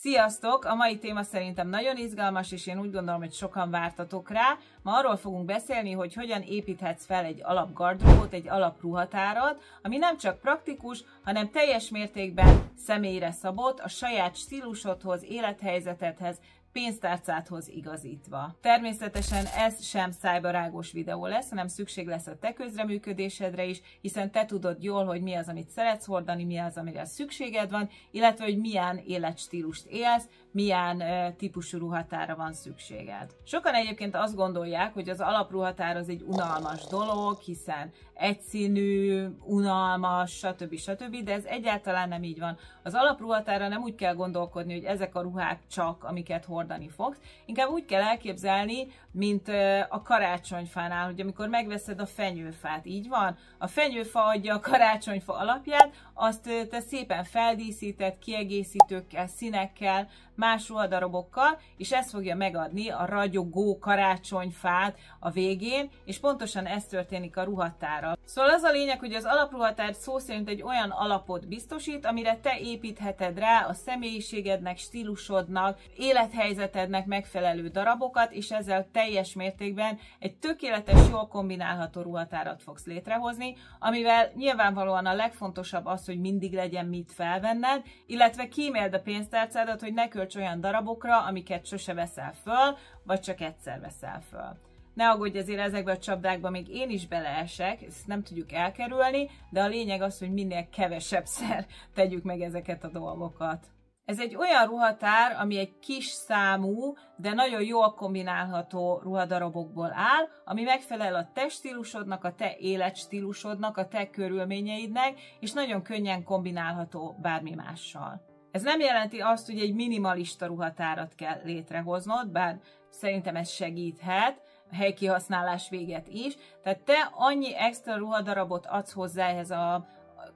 Sziasztok! A mai téma szerintem nagyon izgalmas, és én úgy gondolom, hogy sokan vártatok rá. Ma arról fogunk beszélni, hogy hogyan építhetsz fel egy alapgardróbot, egy alapruhatárat, ami nem csak praktikus, hanem teljes mértékben személyre szabott, a saját stílusodhoz, élethelyzetedhez, pénztárcádhoz igazítva. Természetesen ez sem szájbarágos videó lesz, hanem szükség lesz a te közreműködésedre is, hiszen te tudod jól, hogy mi az, amit szeretsz hordani, mi az, amire szükséged van, illetve hogy milyen életstílust élsz, milyen típusú ruhatára van szükséged. Sokan egyébként azt gondolják, hogy az alapruhatár az egy unalmas dolog, hiszen egyszínű, unalmas, stb. De ez egyáltalán nem így van. Az alapruhatára nem úgy kell gondolkodni, hogy ezek a ruhák csak, amiket hordani fogsz. Inkább úgy kell elképzelni, mint a karácsonyfánál, hogy amikor megveszed a fenyőfát, így van? A fenyőfa adja a karácsonyfa alapját, azt te szépen feldíszíted, kiegészítőkkel, színekkel, más ruhadarabokkal, és ez fogja megadni a ragyogó karácsonyfát a végén, és pontosan ez történik a ruhatárral. Szóval az a lényeg, hogy az alapruhatár szó szerint egy olyan alapot biztosít, amire te építheted rá a személyiségednek, stílusodnak, élethelyzetednek megfelelő darabokat, és ezzel teljes mértékben egy tökéletes, jól kombinálható ruhatárat fogsz létrehozni, amivel nyilvánvalóan a legfontosabb az, hogy mindig legyen mit felvenned, illetve kíméld a pénztárcádat, hogy ne költs olyan darabokra, amiket sose veszel föl, vagy csak egyszer veszel föl. Ne aggódj, azért ezekbe a csapdákba még én is beleesek, ezt nem tudjuk elkerülni, de a lényeg az, hogy minél kevesebbszer tegyük meg ezeket a dolgokat. Ez egy olyan ruhatár, ami egy kis számú, de nagyon jól kombinálható ruhadarabokból áll, ami megfelel a te stílusodnak, a te életstílusodnak, a te körülményeidnek, és nagyon könnyen kombinálható bármi mással. Ez nem jelenti azt, hogy egy minimalista ruhatárat kell létrehoznod, bár szerintem ez segíthet, helykihasználás véget is. Tehát te annyi extra ruhadarabot adsz hozzá ehhez a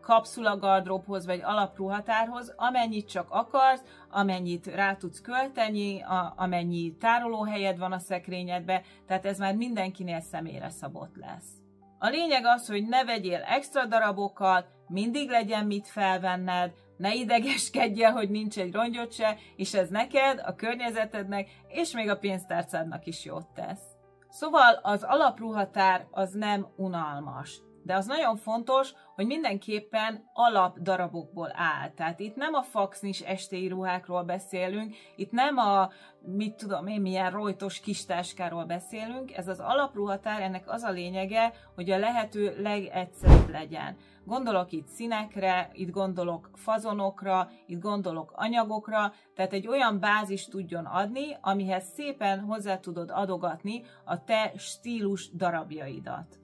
kapszulagardróbhoz vagy alapruhatárhoz, amennyit csak akarsz, amennyit rá tudsz költeni, amennyi tárolóhelyed van a szekrényedbe, tehát ez már mindenkinél személyre szabott lesz. A lényeg az, hogy ne vegyél extra darabokat, mindig legyen mit felvenned, ne idegeskedjél, hogy nincs egy rongyod se, és ez neked, a környezetednek, és még a pénztárcádnak is jót tesz. Szóval az alapruhatár az nem unalmas, de az nagyon fontos, hogy mindenképpen alapdarabokból áll. Tehát itt nem a faxnis estéi ruhákról beszélünk, itt nem a, mit tudom én, milyen rojtos kistáskáról beszélünk, ez az alapruhatár, ennek az a lényege, hogy a lehető legegyszerűbb legyen. Gondolok itt színekre, itt gondolok fazonokra, itt gondolok anyagokra, tehát egy olyan bázist tudjon adni, amihez szépen hozzá tudod adogatni a te stílus darabjaidat.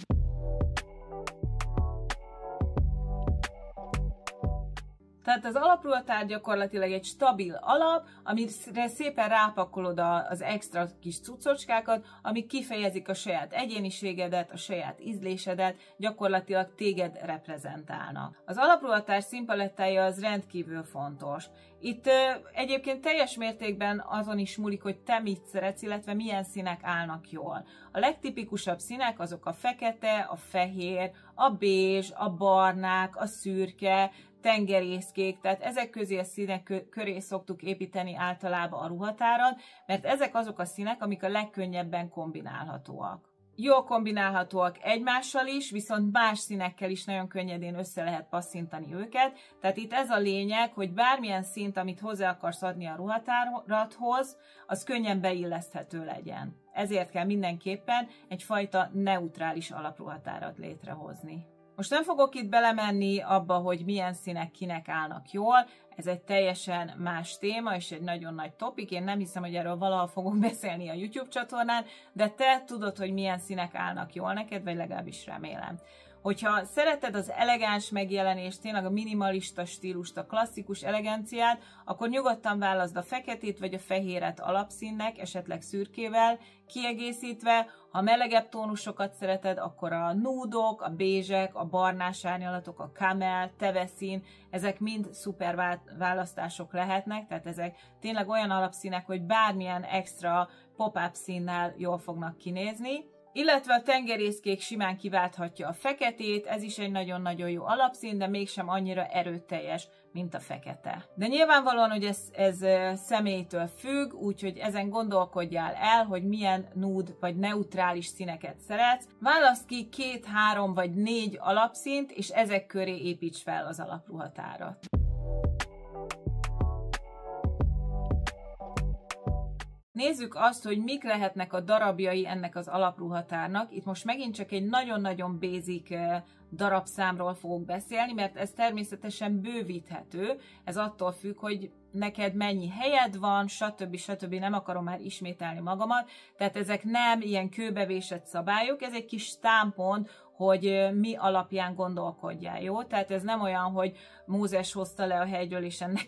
Tehát az alapruhatár gyakorlatilag egy stabil alap, amire szépen rápakolod az extra kis cuccocskákat, amik kifejezik a saját egyéniségedet, a saját ízlésedet, gyakorlatilag téged reprezentálnak. Az alapruhatár színpalettája az rendkívül fontos. Itt egyébként teljes mértékben azon is múlik, hogy te mit szeretsz, illetve milyen színek állnak jól. A legtipikusabb színek azok a fekete, a fehér, a bézs, a barnák, a szürke, tengerészkék, tehát ezek közé a színek köré szoktuk építeni általában a ruhatárat, mert ezek azok a színek, amik a legkönnyebben kombinálhatóak. Jól kombinálhatóak egymással is, viszont más színekkel is nagyon könnyedén össze lehet passzintani őket, tehát itt ez a lényeg, hogy bármilyen színt, amit hozzá akarsz adni a ruhatárathoz, az könnyen beilleszthető legyen. Ezért kell mindenképpen egyfajta neutrális alapruhatárat létrehozni. Most nem fogok itt belemenni abba, hogy milyen színek kinek állnak jól, ez egy teljesen más téma, és egy nagyon nagy topik. Én nem hiszem, hogy erről valahol fogok beszélni a YouTube csatornán, de te tudod, hogy milyen színek állnak jól neked, vagy legalábbis remélem. Hogyha szereted az elegáns megjelenést, tényleg a minimalista stílust, a klasszikus eleganciát, akkor nyugodtan válaszd a feketét vagy a fehéret alapszínnek, esetleg szürkével kiegészítve. Ha melegebb tónusokat szereted, akkor a núdok, a bézsek, a barnás árnyalatok, a kamel, teveszín, ezek mind szuper választások lehetnek, tehát ezek tényleg olyan alapszínek, hogy bármilyen extra pop-up színnel jól fognak kinézni. Illetve a tengerészkék simán kiválthatja a feketét, ez is egy nagyon-nagyon jó alapszín, de mégsem annyira erőteljes. mint a fekete. De nyilvánvalóan, hogy ez személytől függ, úgyhogy ezen gondolkodjál el, hogy milyen nude vagy neutrális színeket szeretsz. Válaszd ki 2, 3 vagy 4 alapszínt, és ezek köré építs fel az alapruhatárat. Nézzük azt, hogy mik lehetnek a darabjai ennek az alapruhatárnak. Itt most megint csak egy nagyon-nagyon basic darabszámról fogok beszélni, mert ez természetesen bővíthető. Ez attól függ, hogy neked mennyi helyed van, stb. Nem akarom már ismételni magamat. Tehát ezek nem ilyen kőbevésett szabályok, ez egy kis támpont, hogy mi alapján gondolkodjál, jó? Tehát ez nem olyan, hogy Mózes hozta le a hegyről, és ennek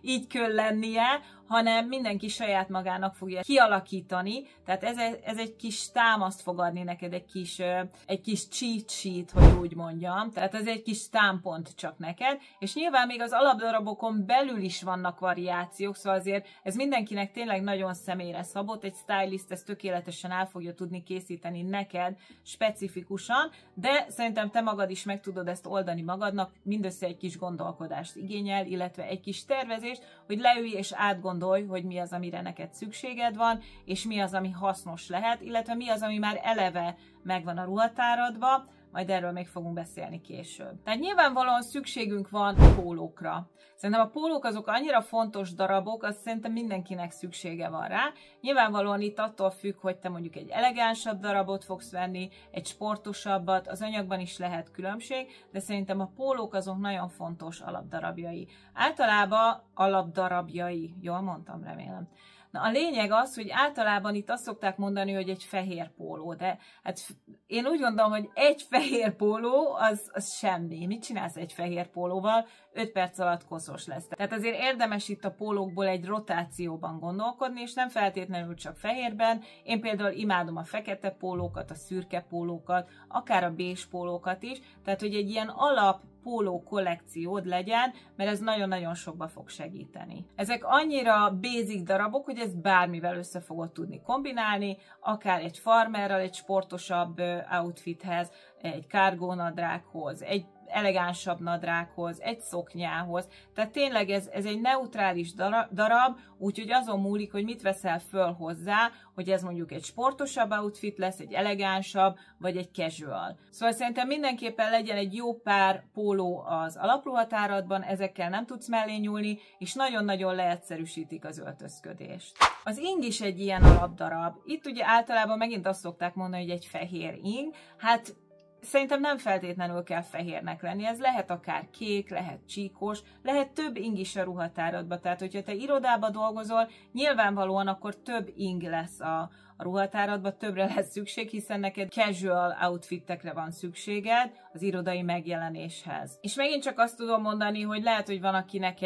így kell lennie, hanem mindenki saját magának fogja kialakítani, tehát ez egy kis támaszt fog adni neked, egy kis cheat sheet, hogy úgy mondjam, tehát ez egy kis támpont csak neked, és nyilván még az alapdarabokon belül is vannak variációk, szóval azért ez mindenkinek tényleg nagyon személyre szabott, egy stylist ezt tökéletesen el fogja tudni készíteni neked specifikusan, de szerintem te magad is meg tudod ezt oldani magadnak, mindössze egy kis gondolkodást igényel, illetve egy kis tervezést, hogy leülj és átgondolj, hogy mi az, amire neked szükséged van, és mi az, ami hasznos lehet, illetve mi az, ami már eleve megvan a ruhatáradban, majd erről még fogunk beszélni később. Tehát nyilvánvalóan szükségünk van pólókra. Szerintem a pólók azok annyira fontos darabok, azt szerintem mindenkinek szüksége van rá. Nyilvánvalóan itt attól függ, hogy te mondjuk egy elegánsabb darabot fogsz venni, egy sportosabbat, az anyagban is lehet különbség, de szerintem a pólók azok nagyon fontos alapdarabjai. Általában alapdarabjai, jól mondtam, remélem. Na, a lényeg az, hogy általában itt azt szokták mondani, hogy egy fehér póló, de hát én úgy gondolom, hogy egy fehér póló az semmi. Mit csinálsz egy fehér pólóval? 5 perc alatt koszos lesz. Tehát azért érdemes itt a pólókból egy rotációban gondolkodni, és nem feltétlenül csak fehérben. Én például imádom a fekete pólókat, a szürke pólókat, akár a bés pólókat is, tehát hogy egy ilyen alap póló kollekciód legyen, mert ez nagyon-nagyon sokba fog segíteni. Ezek annyira basic darabok, hogy ezt bármivel össze fogod tudni kombinálni, akár egy farmerral, egy sportosabb outfithez, egy kárgónadrághoz, egy elegánsabb nadrághoz, egy szoknyához. Tehát tényleg ez egy neutrális darab, úgyhogy azon múlik, hogy mit veszel föl hozzá, hogy ez mondjuk egy sportosabb outfit lesz, egy elegánsabb, vagy egy casual. Szóval szerintem mindenképpen legyen egy jó pár póló az alapruhatáradban, ezekkel nem tudsz mellé nyúlni, és nagyon-nagyon leegyszerűsítik az öltözködést. Az ing is egy ilyen alapdarab. Itt ugye általában megint azt szokták mondani, hogy egy fehér ing, hát szerintem nem feltétlenül kell fehérnek lenni, ez lehet akár kék, lehet csíkos, lehet több ing is a ruhatáradban, tehát hogyha te irodába dolgozol, nyilvánvalóan akkor több ing lesz a ruhatáradban, többre lesz szükség, hiszen neked casual outfitekre van szükséged az irodai megjelenéshez. És megint csak azt tudom mondani, hogy lehet, hogy van akinek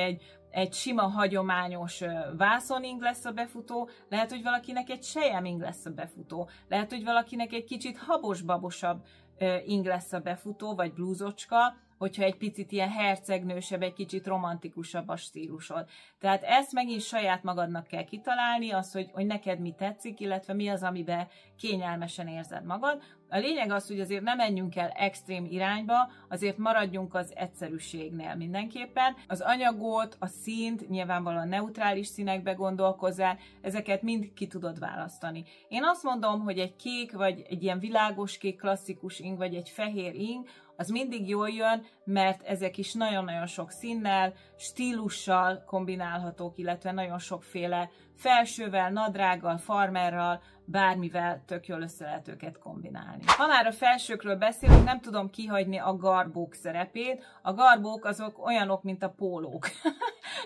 egy sima, hagyományos vászoning lesz a befutó, lehet, hogy valakinek egy selyeming lesz a befutó, lehet, hogy valakinek egy kicsit habos-babosabb ing lesz a befutó, vagy blúzocska, hogyha egy picit ilyen hercegnősebb, egy kicsit romantikusabb a stílusod. Tehát ezt megint saját magadnak kell kitalálni, az, hogy neked mi tetszik, illetve mi az, amiben kényelmesen érzed magad. A lényeg az, hogy azért nem menjünk el extrém irányba, azért maradjunk az egyszerűségnél mindenképpen. Az anyagot, a színt, nyilvánvalóan neutrális színekbe gondolkozzál, ezeket mind ki tudod választani. Én azt mondom, hogy egy kék, vagy egy ilyen világos kék klasszikus ing, vagy egy fehér ing, az mindig jól jön, mert ezek is nagyon-nagyon sok színnel, stílussal kombinálhatók, illetve nagyon sokféle felsővel, nadrággal, farmerral, bármivel tök jól össze lehet őket kombinálni. Ha már a felsőkről beszélünk, nem tudom kihagyni a garbók szerepét. A garbók azok olyanok, mint a pólók,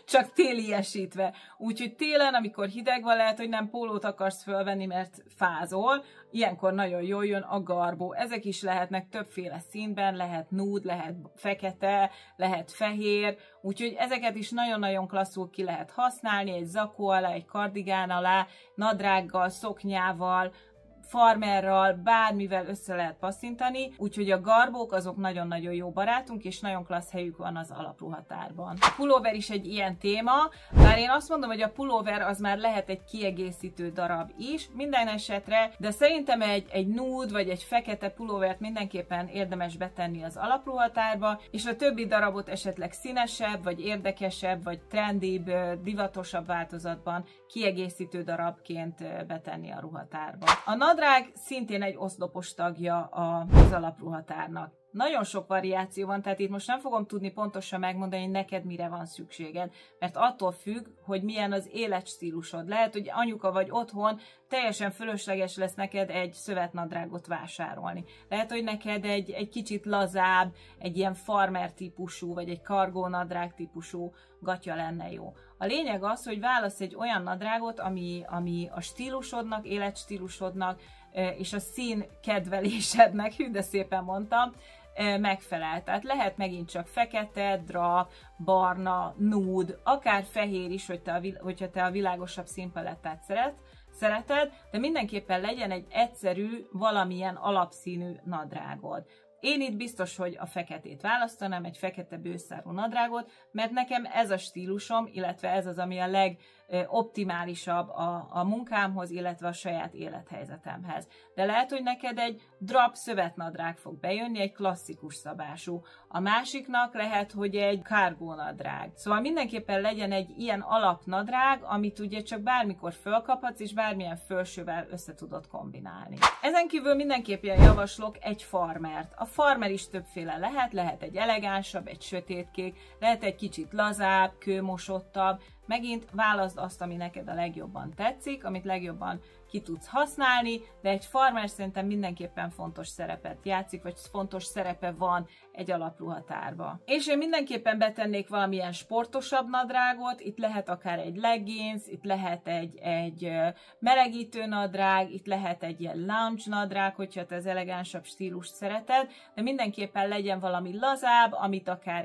csak téliesítve. Úgyhogy télen, amikor hideg van, lehet, hogy nem pólót akarsz fölvenni, mert fázol, ilyenkor nagyon jól jön a garbó. Ezek is lehetnek többféle színben, lehet nude, lehet fekete, lehet fehér, úgyhogy ezeket is nagyon-nagyon klasszul ki lehet használni, egy zakó alá, egy kardigán alá, nadrággal, szoknyával, farmerral, bármivel össze lehet passzintani, úgyhogy a garbók azok nagyon-nagyon jó barátunk, és nagyon klassz helyük van az alapruhatárban. A pulóver is egy ilyen téma, bár én azt mondom, hogy a pulóver az már lehet egy kiegészítő darab is, minden esetre, de szerintem egy nude vagy egy fekete pulóvert mindenképpen érdemes betenni az alapruhatárba, és a többi darabot esetleg színesebb, vagy érdekesebb, vagy trendibb, divatosabb változatban kiegészítő darabként betenni a ruhatárba. A nadrág szintén egy oszlopos tagja az alapruhatárnak. Nagyon sok variáció van, tehát itt most nem fogom tudni pontosan megmondani, hogy neked mire van szükséged, mert attól függ, hogy milyen az életstílusod. Lehet, hogy anyuka vagy otthon, teljesen fölösleges lesz neked egy szövetnadrágot vásárolni. Lehet, hogy neked egy kicsit lazább, egy ilyen farmer típusú, vagy egy kargónadrág típusú gatya lenne jó. A lényeg az, hogy válasz egy olyan nadrágot, ami a stílusodnak, életstílusodnak, és a szín kedvelésednek, hű, de szépen mondtam, megfelel. Tehát lehet megint csak fekete, drap, barna, nude, akár fehér is, hogyha te a világosabb színpalettát szereted, de mindenképpen legyen egy egyszerű, valamilyen alapszínű nadrágod. Én itt biztos, hogy a feketét választanám, egy fekete bőszárú nadrágot, mert nekem ez a stílusom, illetve ez az, ami a legoptimálisabb a munkámhoz, illetve a saját élethelyzetemhez. De lehet, hogy neked egy drap szövetnadrág fog bejönni, egy klasszikus szabású. A másiknak lehet, hogy egy kargónadrág. Szóval mindenképpen legyen egy ilyen alapnadrág, amit ugye csak bármikor fölkaphatsz, és bármilyen fölsővel össze tudod kombinálni. Ezen kívül mindenképpen javaslok egy farmert. A farmer is többféle lehet egy elegánsabb, egy sötétkék, lehet egy kicsit lazább, kőmosottabb. Megint válaszd azt, ami neked a legjobban tetszik, amit legjobban ki tudsz használni, de egy farmer szerintem mindenképpen fontos szerepet játszik, vagy fontos szerepe van egy alapruhatárba. És én mindenképpen betennék valamilyen sportosabb nadrágot, itt lehet akár egy leggings, itt lehet egy melegítő nadrág, itt lehet egy ilyen lounge nadrág, hogyha te az elegánsabb stílust szereted, de mindenképpen legyen valami lazább, amit akár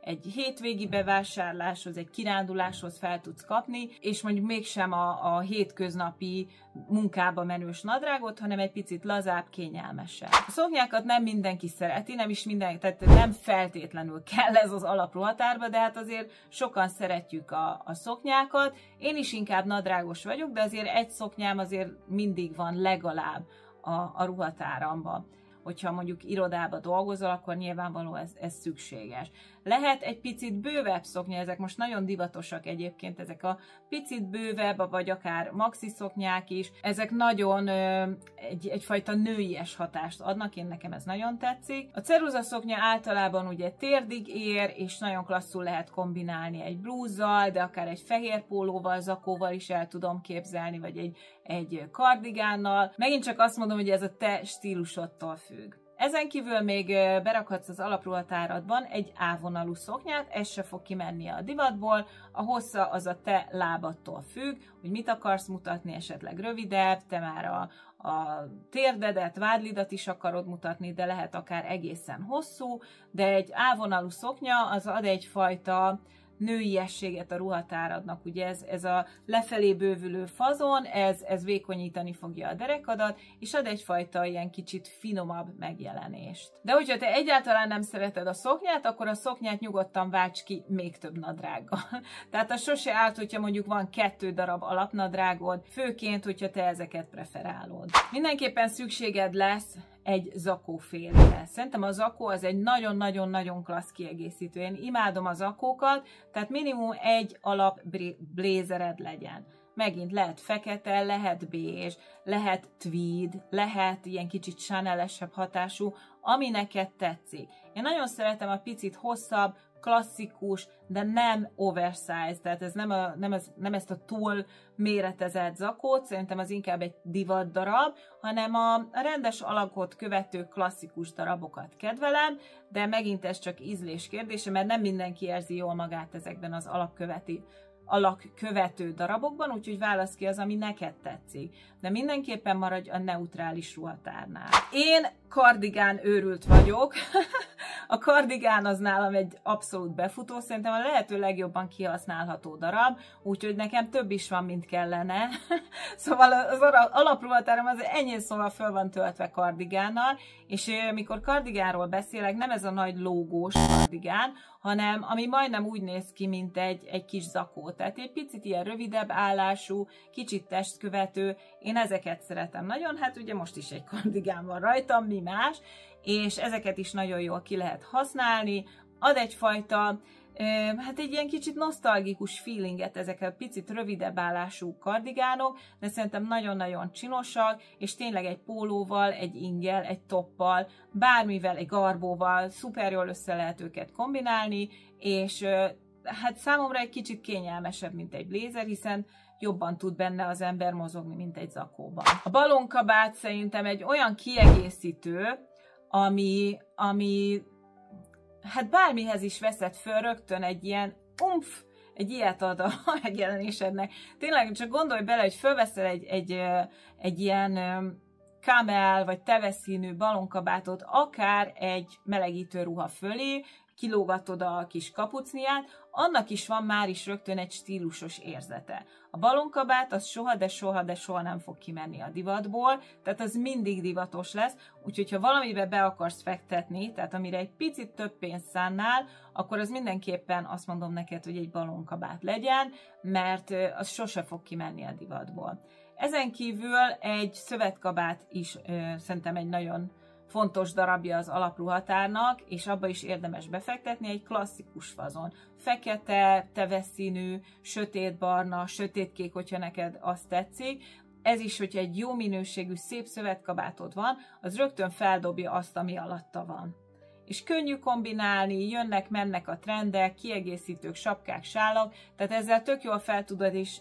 egy hétvégi bevásárláshoz, egy kiránduláshoz fel tudsz kapni, és mondjuk mégsem a hétköznapi munkába menős nadrágot, hanem egy picit lazább, kényelmesebb. A szoknyákat nem mindenki szereti, tehát nem feltétlenül kell ez az alapruhatárba, de hát azért sokan szeretjük a szoknyákat. Én is inkább nadrágos vagyok, de azért egy szoknyám azért mindig van legalább a ruhatáramban. Hogyha mondjuk irodába dolgozol, akkor nyilvánvaló ez szükséges. Lehet egy picit bővebb szoknya, ezek most nagyon divatosak egyébként, ezek a picit bővebb, vagy akár maxi szoknyák is, ezek nagyon egyfajta nőies hatást adnak, nekem ez nagyon tetszik. A ceruza szoknya általában ugye térdig ér, és nagyon klasszul lehet kombinálni egy blúzzal, de akár egy fehér pólóval, zakóval is el tudom képzelni, vagy egy kardigánnal. Megint csak azt mondom, hogy ez a te stílusodtól függ. Ezen kívül még berakhatsz az alapruhatáradban egy A-vonalú szoknyát, ez se fog kimenni a divatból, a hossza az a te lábadtól függ, hogy mit akarsz mutatni, esetleg rövidebb, te már a térdedet, vádlidat is akarod mutatni, de lehet akár egészen hosszú, de egy A-vonalú szoknya az ad egyfajta nőiességet a ruhatáradnak, ugye ez a lefelé bővülő fazon, ez vékonyítani fogja a derekadat, és ad egyfajta ilyen kicsit finomabb megjelenést. De hogyha te egyáltalán nem szereted a szoknyát, akkor a szoknyát nyugodtan válts ki még több nadrággal. Tehát az sose árt, hogyha mondjuk van 2 darab alapnadrágod, főként, hogyha te ezeket preferálod. Mindenképpen szükséged lesz egy zakófélre. Szerintem a zakó az egy nagyon-nagyon-nagyon klassz kiegészítő. Én imádom a zakókat, tehát minimum egy alap blézered legyen. Megint lehet fekete, lehet bézs, lehet tweed, lehet ilyen kicsit chanel-esebb hatású, ami neked tetszik. Én nagyon szeretem a picit hosszabb, klasszikus, de nem oversize, tehát ez nem ezt a túl méretezett zakót, szerintem az inkább egy divat darab, hanem a rendes alakot követő klasszikus darabokat kedvelem, de megint ez csak ízlés kérdése, mert nem mindenki érzi jól magát ezekben az alakkövető darabokban, úgyhogy válasz ki az, ami neked tetszik. De mindenképpen maradj a neutrális ruhatárnál. Én kardigán őrült vagyok, A kardigán az nálam egy abszolút befutó, szerintem a lehető legjobban kihasználható darab, úgyhogy nekem több is van, mint kellene. Szóval az alapruhatárom az ennyi szóval föl van töltve kardigánnal, és mikor kardigánról beszélek, nem ez a nagy lógós kardigán, hanem ami majdnem úgy néz ki, mint egy kis zakó. Tehát egy picit ilyen rövidebb állású, kicsit testkövető. Én ezeket szeretem nagyon, hát ugye most is egy kardigán van rajtam, mi más, és ezeket is nagyon jól ki lehet használni. Ad egyfajta, hát egy ilyen kicsit nosztalgikus feelinget ezek a picit rövidebb állású kardigánok, de szerintem nagyon-nagyon csinosak, és tényleg egy pólóval, egy inggel, egy toppal, bármivel, egy garbóval szuper jól össze lehet őket kombinálni, és hát számomra egy kicsit kényelmesebb, mint egy blézer, hiszen jobban tud benne az ember mozogni, mint egy zakóban. A balonkabát szerintem egy olyan kiegészítő, ami hát bármihez is veszed föl, rögtön egy ilyen egy ilyet ad a megjelenésednek. Tényleg csak gondolj bele, hogy fölveszel egy ilyen camel vagy teveszínű balonkabátot, akár egy melegítő ruha fölé, kilógatod a kis kapucniát, annak is van már is rögtön egy stílusos érzete. A balonkabát az soha nem fog kimenni a divatból, tehát az mindig divatos lesz, úgyhogy ha valamibe be akarsz fektetni, tehát amire egy picit több pénzt szánnál, akkor az mindenképpen azt mondom neked, hogy egy balonkabát legyen, mert az sose fog kimenni a divatból. Ezen kívül egy szövetkabát is szerintem egy nagyon fontos darabja az alapruhatárnak, és abba is érdemes befektetni, egy klasszikus fazon. Fekete, teveszínű, sötétbarna, sötétkék, hogyha neked azt tetszik. Ez is, hogyha egy jó minőségű, szép szövetkabátod van, az rögtön feldobja azt, ami alatta van. És könnyű kombinálni, jönnek-mennek a trendek, kiegészítők, sapkák, sálak, tehát ezzel tök jól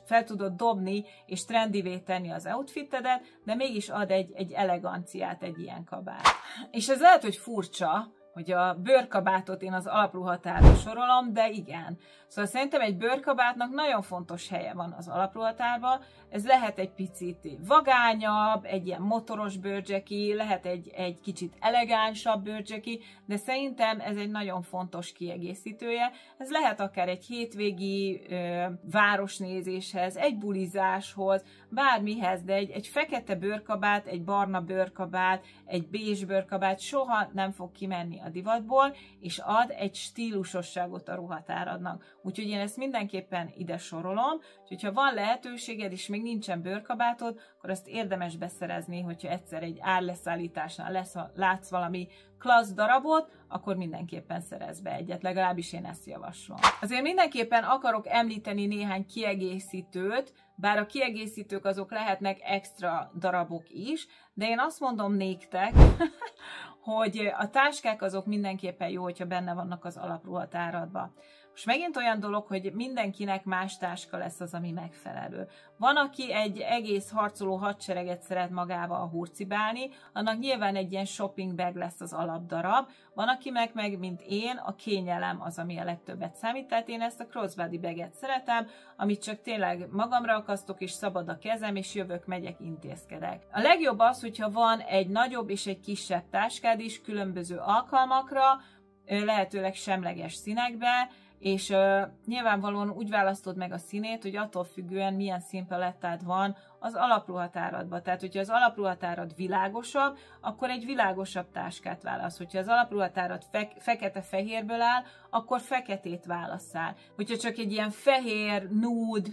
fel tudod dobni és trendivé tenni az outfitedet, de mégis ad egy eleganciát egy ilyen kabát. És ez lehet, hogy furcsa, hogy a bőrkabátot én az alapruhatárba sorolom, de igen. Szóval szerintem egy bőrkabátnak nagyon fontos helye van az alapruhatárban. Ez lehet egy picit vagányabb, egy ilyen motoros bőrcseki, lehet egy kicsit elegánsabb bőrcseki, de szerintem ez egy nagyon fontos kiegészítője. Ez lehet akár egy hétvégi városnézéshez, egy bulizáshoz, bármihez, de egy fekete bőrkabát, egy barna bőrkabát, egy bézs bőrkabát soha nem fog kimenni a divatból, és ad egy stílusosságot a ruhatáradnak. Úgyhogy én ezt mindenképpen ide sorolom, úgyhogy ha van lehetőséged, és még nincsen bőrkabátod, akkor azt érdemes beszerezni, hogyha egyszer egy árleszállításnál látsz valami klassz darabot, akkor mindenképpen szerezz be egyet, legalábbis én ezt javaslom. Azért mindenképpen akarok említeni néhány kiegészítőt, bár a kiegészítők azok lehetnek extra darabok is, de én azt mondom néktek, hogy a táskák azok mindenképpen jó, hogyha benne vannak az alapruhatáradban. Most megint olyan dolog, hogy mindenkinek más táska lesz az, ami megfelelő. Van, aki egy egész harcoló hadsereget szeret magával hurcibálni, annak nyilván egy ilyen shopping bag lesz az alapdarab. Van, aki meg mint én, a kényelem az, ami a legtöbbet számít, tehát én ezt a crossbody baget szeretem, amit csak tényleg magamra akasztok, és szabad a kezem, és jövök, megyek, intézkedek. A legjobb az, hogyha van egy nagyobb és egy kisebb táskád is különböző alkalmakra, lehetőleg semleges színekbe, és nyilvánvalóan úgy választod meg a színét, hogy attól függően milyen színpalettád van az alapruhatáradban. Tehát, hogyha az alapruhatárad világosabb, akkor egy világosabb táskát válasz. Hogyha az alapruhatárad fekete-fehérből áll, akkor feketét válasszál. Hogyha csak egy ilyen fehér, nude,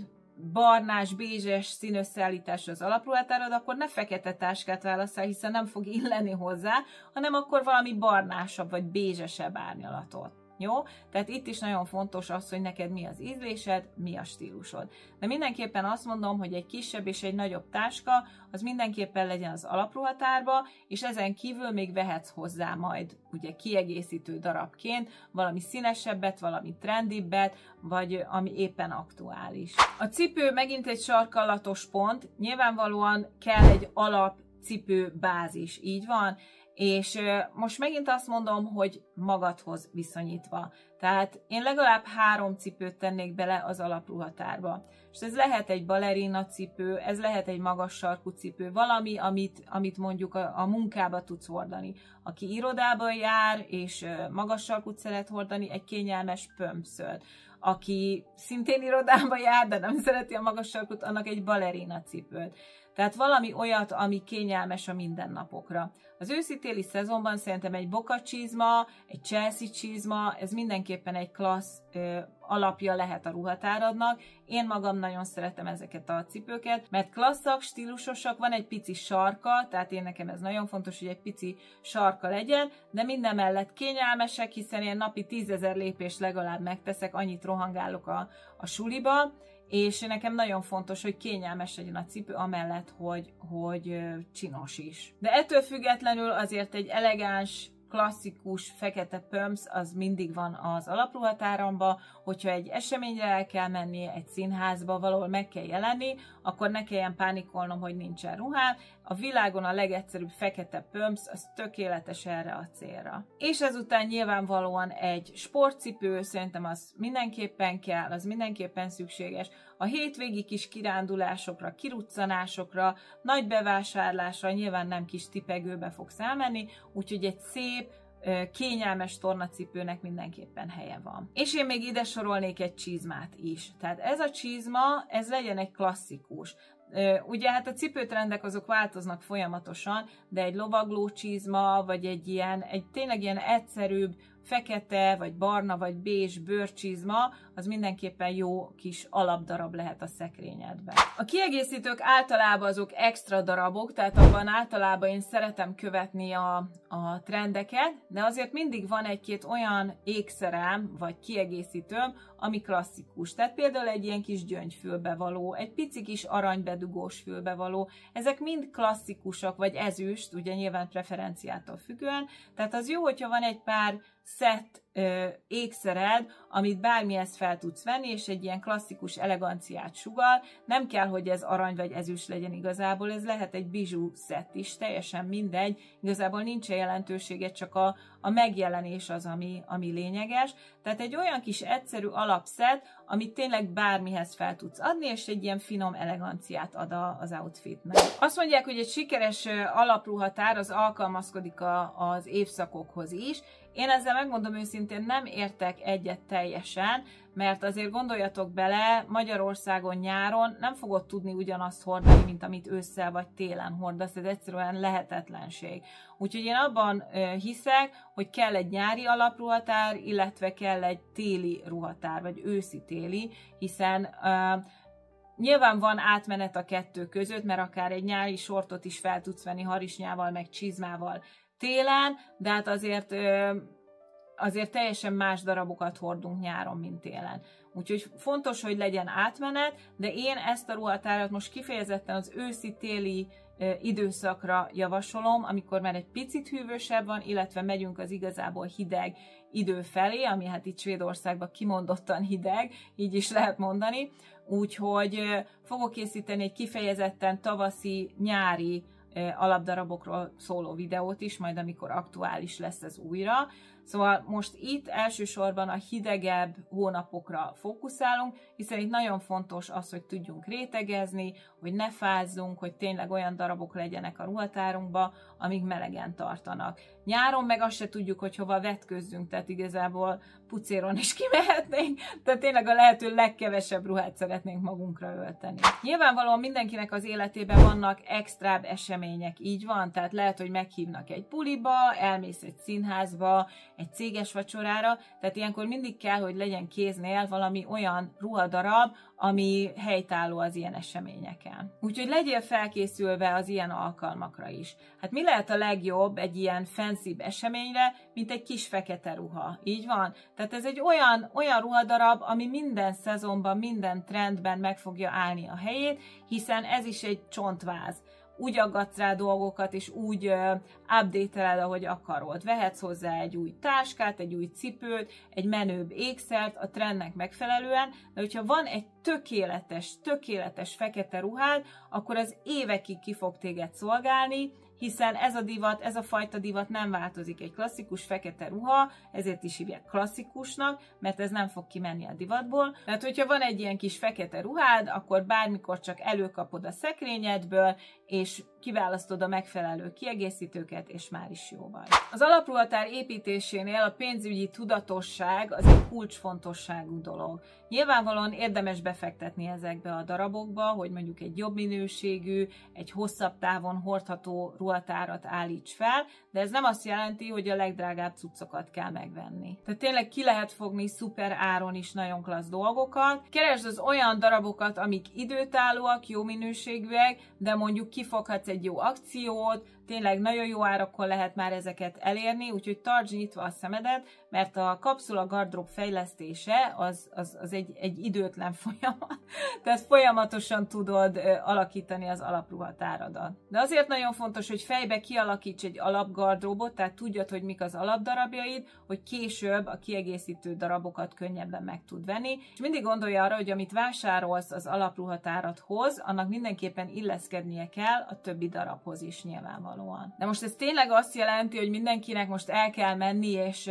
barnás, bézses színösszeállítás az alapruhatárad, akkor ne fekete táskát válasszál, hiszen nem fog illeni hozzá, hanem akkor valami barnásabb vagy bézsesebb árnyalatot. Jó? Tehát itt is nagyon fontos az, hogy neked mi az ízlésed, mi a stílusod. De mindenképpen azt mondom, hogy egy kisebb és egy nagyobb táska, az mindenképpen legyen az alapruhatárba, és ezen kívül még vehetsz hozzá majd ugye kiegészítő darabként valami színesebbet, valami trendibbet, vagy ami éppen aktuális. A cipő megint egy sarkallatos pont, nyilvánvalóan kell egy alapcipő bázis, így van, és most megint azt mondom, hogy magadhoz viszonyítva. Tehát én legalább 3 cipőt tennék bele az alapruhatárba. és ez lehet egy balerina cipő, ez lehet egy magas sarkú cipő, valami, amit mondjuk a munkába tudsz hordani. Aki irodába jár, és magas sarkút szeret hordani, egy kényelmes pömpszöt. Aki szintén irodába jár, de nem szereti a magas sarkút, annak egy balerina cipőt. Tehát valami olyat, ami kényelmes a mindennapokra. Az őszi-téli szezonban szerintem egy Boca csizma, egy Chelsea csizma, ez mindenképpen egy klassz alapja lehet a ruhatáradnak. Én magam nagyon szeretem ezeket a cipőket, mert klasszak, stílusosak, van egy pici sarka, tehát nekem ez nagyon fontos, hogy egy pici sarka legyen, de minden mellett kényelmesek, hiszen én napi 10 000 lépést legalább megteszek, annyit rohangálok a suliba, és nekem nagyon fontos, hogy kényelmes legyen a cipő, amellett, hogy csinos is. De ettől függetlenül azért egy elegáns, klasszikus, fekete pumps az mindig van az alapruhatáramba, hogyha egy eseményre el kell menni, egy színházba, valahol meg kell jelenni, akkor ne kelljen pánikolnom, hogy nincsen ruhám. A világon a legegyszerűbb fekete pumps, az tökéletes erre a célra. És ezután nyilvánvalóan egy sportcipő, szerintem az mindenképpen kell, az mindenképpen szükséges. A hétvégi kis kirándulásokra, kiruccanásokra, nagy bevásárlásra nyilván nem kis tipegőbe fogsz elmenni, úgyhogy egy szép, kényelmes tornacipőnek mindenképpen helye van. És én még ide sorolnék egy csizmát is. Tehát ez a csizma, ez legyen egy klasszikus. Ugye hát a cipőtrendek azok változnak folyamatosan, de egy lovagló csizma, vagy tényleg ilyen egyszerűbb, fekete, vagy barna, vagy bézs bőrcsizma, az mindenképpen jó kis alapdarab lehet a szekrényedben. A kiegészítők általában azok extra darabok, tehát abban általában én szeretem követni a trendeket, de azért mindig van egy-két olyan ékszerem, vagy kiegészítőm, ami klasszikus. Tehát például egy ilyen kis gyöngyfülbevaló, egy pici kis aranybedugós fülbevaló, ezek mind klasszikusak, vagy ezüst, ugye nyilván preferenciától függően, tehát az jó, hogyha van egy pár szett ékszered, amit bármihez fel tudsz venni, és egy ilyen klasszikus eleganciát sugal. Nem kell, hogy ez arany vagy ezüst legyen igazából, ez lehet egy bizsú szett is, teljesen mindegy, igazából nincs jelentősége, csak a megjelenés az, ami lényeges. Tehát egy olyan kis egyszerű alapszett, amit tényleg bármihez fel tudsz adni, és egy ilyen finom eleganciát ad az outfitnek. Azt mondják, hogy egy sikeres alapruhatár az alkalmazkodik az évszakokhoz is. Én ezzel megmondom őszintén, nem értek egyet teljesen, mert azért gondoljatok bele, Magyarországon nyáron nem fogod tudni ugyanazt hordani, mint amit ősszel vagy télen hordasz, ez egyszerűen lehetetlenség. Úgyhogy én abban hiszek, hogy kell egy nyári alapruhatár, illetve kell egy téli ruhatár, vagy őszi-téli, hiszen nyilván van átmenet a kettő között, mert akár egy nyári sortot is fel tudsz venni harisnyával, meg csizmával télen, de hát azért teljesen más darabokat hordunk nyáron, mint télen. Úgyhogy fontos, hogy legyen átmenet, de én ezt a ruhatárat most kifejezetten az őszi-téli időszakra javasolom, amikor már egy picit hűvösebb van, illetve megyünk az igazából hideg idő felé, ami hát itt Svédországban kimondottan hideg, így is lehet mondani. Úgyhogy fogok készíteni egy kifejezetten tavaszi, nyári alapdarabokról szóló videót is, majd amikor aktuális lesz ez újra. Szóval most itt elsősorban a hidegebb hónapokra fókuszálunk, hiszen itt nagyon fontos az, hogy tudjunk rétegezni, hogy ne fázzunk, hogy tényleg olyan darabok legyenek a ruhatárunkba, amik melegen tartanak. Nyáron meg azt se tudjuk, hogy hova vetközzünk, tehát igazából pucéron is kimehetnénk, tehát tényleg a lehető legkevesebb ruhát szeretnénk magunkra ölteni. Nyilvánvalóan mindenkinek az életében vannak extrább események, így van, tehát lehet, hogy meghívnak egy buliba, elmész egy színházba, egy céges vacsorára, tehát ilyenkor mindig kell, hogy legyen kéznél valami olyan ruhadarab, ami helytálló az ilyen eseményeken. Úgyhogy legyél felkészülve az ilyen alkalmakra is. Hát mi lehet a legjobb egy ilyen fancy eseményre, mint egy kis fekete ruha? Így van? Tehát ez egy olyan ruhadarab, ami minden szezonban, minden trendben meg fogja állni a helyét, hiszen ez is egy csontváz. Úgy aggatsz rá dolgokat, és úgy update-eled, ahogy akarod. Vehetsz hozzá egy új táskát, egy új cipőt, egy menőbb ékszert a trendnek megfelelően, de hogyha van egy tökéletes fekete ruhád, akkor az évekig ki fog téged szolgálni, hiszen ez a divat, ez a fajta divat nem változik. Egy klasszikus fekete ruha, ezért is hívják klasszikusnak, mert ez nem fog kimenni a divatból. Tehát, hogyha van egy ilyen kis fekete ruhád, akkor bármikor csak előkapod a szekrényedből, és kiválasztod a megfelelő kiegészítőket, és már is jó vagy. Az alapruhatár építésénél a pénzügyi tudatosság az egy kulcsfontosságú dolog. Nyilvánvalóan érdemes befektetni ezekbe a darabokba, hogy mondjuk egy jobb minőségű, egy hosszabb távon hordható ruhatárat állíts fel, de ez nem azt jelenti, hogy a legdrágább cuccokat kell megvenni. Tehát tényleg ki lehet fogni szuper áron is nagyon klassz dolgokat. Keresd az olyan darabokat, amik időtállóak, jó minőségűek, de mondjuk kifoghatsz egy jó akciót, tényleg nagyon jó árakon lehet már ezeket elérni, úgyhogy tartsd nyitva a szemedet, mert a kapszula gardrób fejlesztése az egy időtlen folyamat. Tehát folyamatosan tudod alakítani az alapruhatáradat. De azért nagyon fontos, hogy fejbe kialakíts egy alapgardróbot, tehát tudjad, hogy mik az alapdarabjaid, hogy később a kiegészítő darabokat könnyebben meg tud venni. És mindig gondolj arra, hogy amit vásárolsz az alapruhatáradhoz, annak mindenképpen illeszkednie kell a többi darabhoz is nyilvánvalóan. De most ez tényleg azt jelenti, hogy mindenkinek most el kell menni és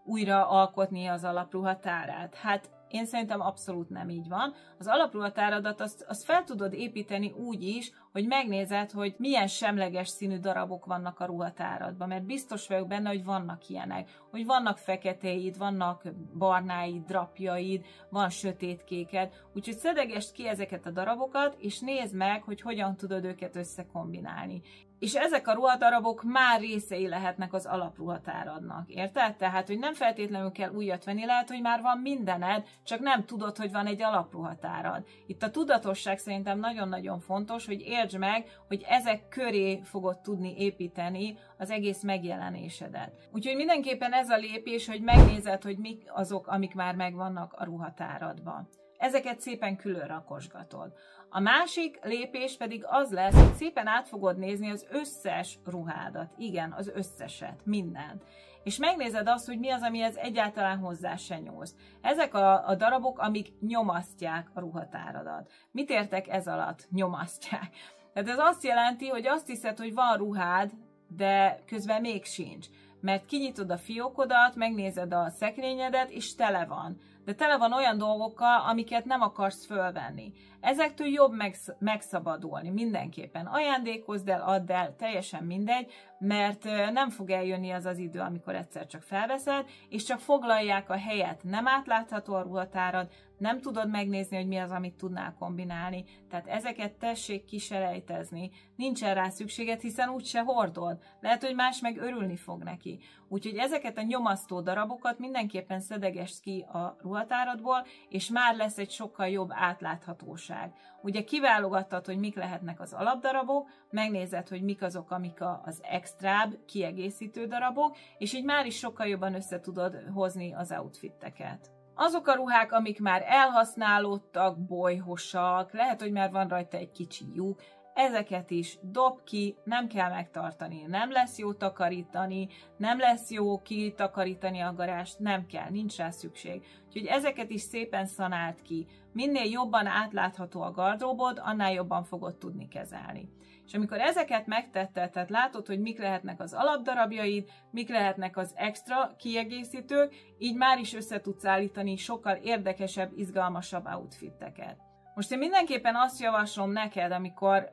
újra alkotni az alapruhatárát? Hát én szerintem abszolút nem így van. Az alapruhatáradat azt fel tudod építeni úgy is, hogy megnézed, hogy milyen semleges színű darabok vannak a ruhatáradban, mert biztos vagyok benne, hogy vannak ilyenek, hogy vannak feketéid, vannak barnáid, drapjaid, van sötétkéked, úgyhogy szedegesd ki ezeket a darabokat, és nézd meg, hogy hogyan tudod őket összekombinálni. És ezek a ruhadarabok már részei lehetnek az alapruhatáradnak, érted? Tehát, hogy nem feltétlenül kell újat venni, lehet, hogy már van mindened, csak nem tudod, hogy van egy alapruhatárad. Itt a tudatosság szerintem nagyon-nagyon fontos, hogy értsd meg, hogy ezek köré fogod tudni építeni az egész megjelenésedet. Úgyhogy mindenképpen ez a lépés, hogy megnézed, hogy mik azok, amik már megvannak a ruhatáradban. Ezeket szépen külön rakosgatod. A másik lépés pedig az lesz, hogy szépen át fogod nézni az összes ruhádat. Igen, az összeset, mindent. És megnézed azt, hogy mi az, amihez egyáltalán hozzá se nyúlsz. Ezek a darabok, amik nyomasztják a ruhatáradat. Mit értek ez alatt? Nyomasztják. Tehát ez azt jelenti, hogy azt hiszed, hogy van ruhád, de közben még sincs. Mert kinyitod a fiókodat, megnézed a szekrényedet, és tele van. De tele van olyan dolgokkal, amiket nem akarsz fölvenni. Ezektől jobb megszabadulni mindenképpen. Ajándékozd el, add el, teljesen mindegy, mert nem fog eljönni az az idő, amikor egyszer csak felveszed, és csak foglalják a helyet. Nem átlátható a ruhatárad, nem tudod megnézni, hogy mi az, amit tudnál kombinálni. Tehát ezeket tessék kiselejtezni. Nincsen rá szükséged, hiszen úgyse hordod. Lehet, hogy más meg örülni fog neki. Úgyhogy ezeket a nyomasztó darabokat mindenképpen szedegesd ki a ruhatáradból, és már lesz egy sokkal jobb átláthatóság. Ugye kiválogattad, hogy mik lehetnek az alapdarabok, megnézed, hogy mik azok, amik az extrább, kiegészítő darabok, és így már is sokkal jobban össze tudod hozni az outfitteket. Azok a ruhák, amik már elhasználódtak, bolyhosak, lehet, hogy már van rajta egy kicsi lyuk, ezeket is dob ki, nem kell megtartani, nem lesz jó takarítani, nem lesz jó kitakarítani a garást, nem kell, nincs rá szükség. Úgyhogy ezeket is szépen szanáld ki. Minél jobban átlátható a gardróbod, annál jobban fogod tudni kezelni. És amikor ezeket megtetted, tehát látod, hogy mik lehetnek az alapdarabjaid, mik lehetnek az extra kiegészítők, így már is össze tudsz állítani sokkal érdekesebb, izgalmasabb outfitteket. Most én mindenképpen azt javaslom neked, amikor,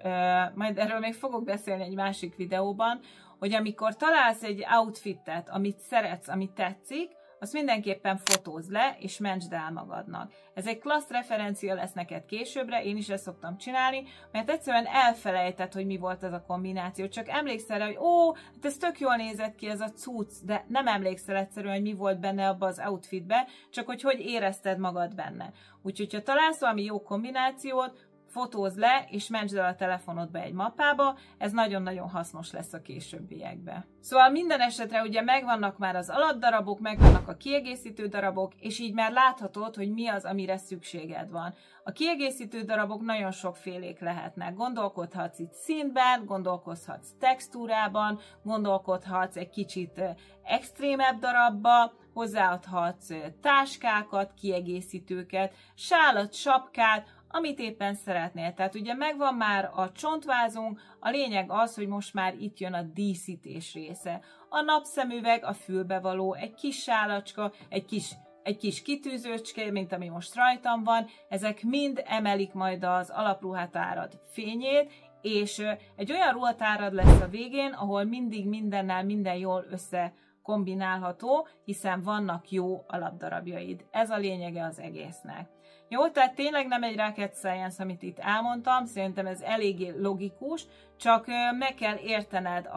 majd erről még fogok beszélni egy másik videóban, hogy amikor találsz egy outfittet, amit szeretsz, amit tetszik, azt mindenképpen fotózd le, és mentsd el magadnak. Ez egy klassz referencia lesz neked későbbre, én is ezt szoktam csinálni, mert egyszerűen elfelejted, hogy mi volt ez a kombináció. Csak emlékszel, hogy hát ez tök jól nézett ki ez a cucc, de nem emlékszel egyszerűen, hogy mi volt benne abba az outfitbe, csak hogy érezted magad benne. Úgyhogy, ha találsz valami jó kombinációt, fotózd le, és mentsd el a telefonodba egy mappába, ez nagyon-nagyon hasznos lesz a későbbiekben. Szóval minden esetre ugye megvannak már az alapdarabok, megvannak a kiegészítő darabok, és így már láthatod, hogy mi az, amire szükséged van. A kiegészítő darabok nagyon sokfélék lehetnek. Gondolkodhatsz itt színben, gondolkozhatsz textúrában, gondolkodhatsz egy kicsit extrémebb darabba, hozzáadhatsz táskákat, kiegészítőket, sálat, sapkát, amit éppen szeretnél. Tehát ugye megvan már a csontvázunk, a lényeg az, hogy most már itt jön a díszítés része. A napszemüveg, a fülbevaló, egy kis sálacska, egy kis kitűzőcske, mint ami most rajtam van, ezek mind emelik majd az alapruhatárad fényét, és egy olyan ruhatárad lesz a végén, ahol mindig mindennel minden jól összekombinálható, hiszen vannak jó alapdarabjaid. Ez a lényege az egésznek. Jó, tehát tényleg nem egy rocket science, amit itt elmondtam, szerintem ez eléggé logikus, csak meg kell értened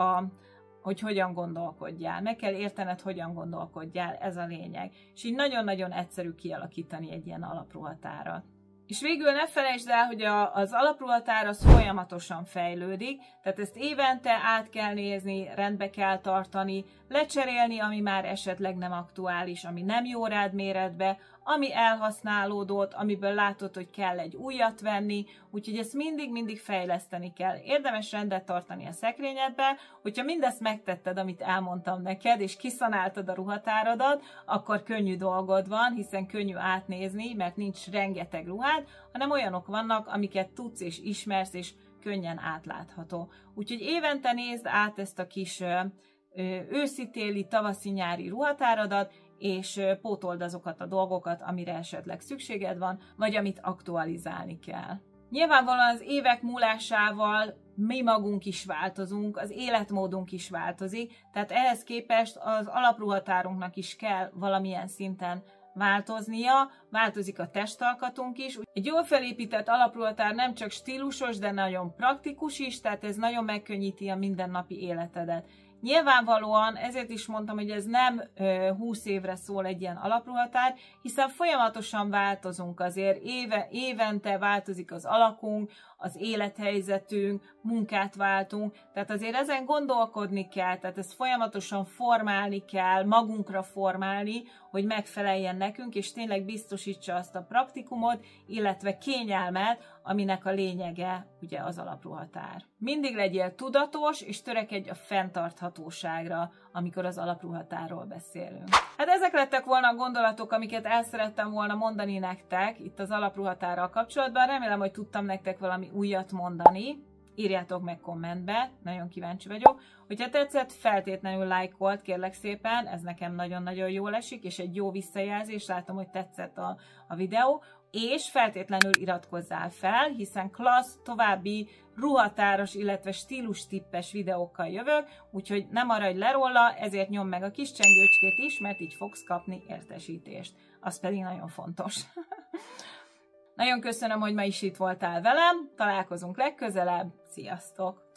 hogy hogyan gondolkodjál. Meg kell értened, hogyan gondolkodjál, ez a lényeg. És így nagyon-nagyon egyszerű kialakítani egy ilyen alapruhatárat. És végül ne felejtsd el, hogy az alapruhatár az folyamatosan fejlődik, tehát ezt évente át kell nézni, rendbe kell tartani, lecserélni, ami már esetleg nem aktuális, ami nem jó rád méretbe, ami elhasználódott, amiből látod, hogy kell egy újat venni, úgyhogy ezt mindig fejleszteni kell. Érdemes rendet tartani a szekrényedbe, hogyha mindezt megtetted, amit elmondtam neked, és kiszanáltad a ruhatáradat, akkor könnyű dolgod van, hiszen könnyű átnézni, mert nincs rengeteg ruhád, hanem olyanok vannak, amiket tudsz és ismersz, és könnyen átlátható. Úgyhogy évente nézd át ezt a kis őszi-téli, tavaszi-nyári ruhatáradat, és pótold azokat a dolgokat, amire esetleg szükséged van, vagy amit aktualizálni kell. Nyilvánvalóan az évek múlásával mi magunk is változunk, az életmódunk is változik, tehát ehhez képest az alapruhatárunknak is kell valamilyen szinten változnia, változik a testalkatunk is. Egy jól felépített alapruhatár nem csak stílusos, de nagyon praktikus is, tehát ez nagyon megkönnyíti a mindennapi életedet. Nyilvánvalóan ezért is mondtam, hogy ez nem 20 évre szól egy ilyen alapruhatár, hiszen folyamatosan változunk azért, évente változik az alakunk, az élethelyzetünk, munkát váltunk, tehát azért ezen gondolkodni kell, tehát ezt folyamatosan formálni kell, magunkra formálni, hogy megfeleljen nekünk, és tényleg biztosítsa azt a praktikumot, illetve kényelmet, aminek a lényege ugye az alapruhatár. Mindig legyél tudatos, és törekedj a fenntarthatóságra, amikor az alapruhatárról beszélünk. Hát ezek lettek volna a gondolatok, amiket el szerettem volna mondani nektek itt az alapruhatárral kapcsolatban. Remélem, hogy tudtam nektek valami újat mondani. Írjátok meg kommentbe, nagyon kíváncsi vagyok. Hogyha tetszett, feltétlenül lájkolt, kérlek szépen, ez nekem nagyon-nagyon jól esik, és egy jó visszajelzés, látom, hogy tetszett a videó. És feltétlenül iratkozzál fel, hiszen klassz, további ruhatáros, illetve stílus tippes videókkal jövök, úgyhogy ne maradj le róla, ezért nyomd meg a kis csengőcskét is, mert így fogsz kapni értesítést. Az pedig nagyon fontos. Nagyon köszönöm, hogy ma is itt voltál velem, találkozunk legközelebb, sziasztok!